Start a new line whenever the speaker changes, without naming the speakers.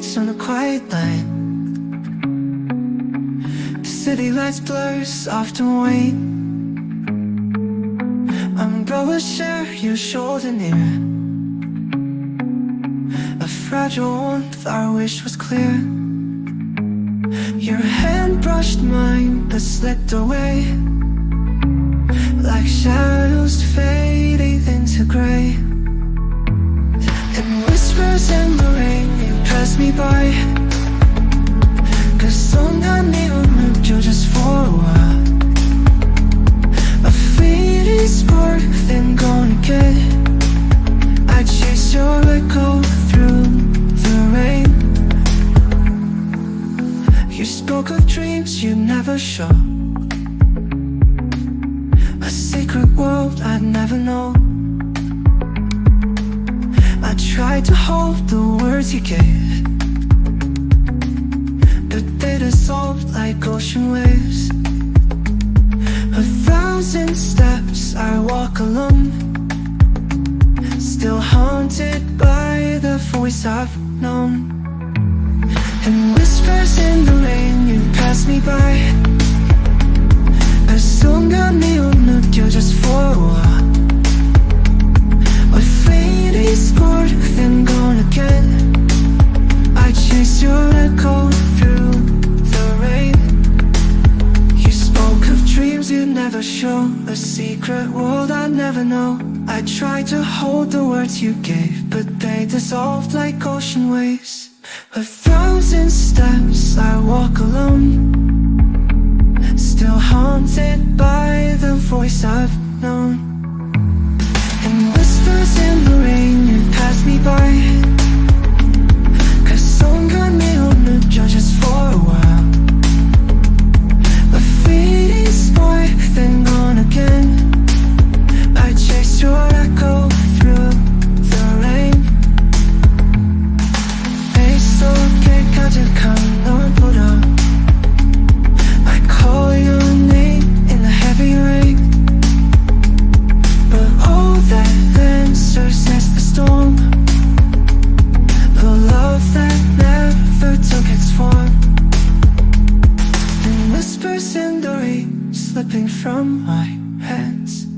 streets on a quiet lane. City lights blur, soft and white. Umbrellas share your shoulder near. A fragile warmth, our wish was clear. Your hand brushed mine but slipped away, like shadows fading into gray. And whispers in the rain, you passed me by. 그 순간이면 느껴 just for a while. A fleeting spark, then gone again. I chased your echo through the rain. You spoke of dreams you never show, a secret world I'd never know. I tried to hold the words you gave, but they dissolved like ocean waves. 1,000 steps I walk alone, still haunted by the voice I've known. And whispers in the rain, you pass me by. 그 순간이 온 느껴 just for a while. A fleeting spark, then gone again. I chase your echo through the rain. You spoke of dreams you'd never show, a secret world I'd never know. I tried to hold the words you gave, but they dissolved like ocean waves. 1,000 steps I walk alone, still haunted by the voice I've known. And whispers in the rain, you pass me by. 그 순간이 온 느껴 just for a while. A fleeting spark, then gone again. I chase your echo through the rain. 속에 가득한 널 보려 I call your name in the heavy rain. But all that answers is the storm, the love that never took its form. And whispers in the rain slipping from my hands.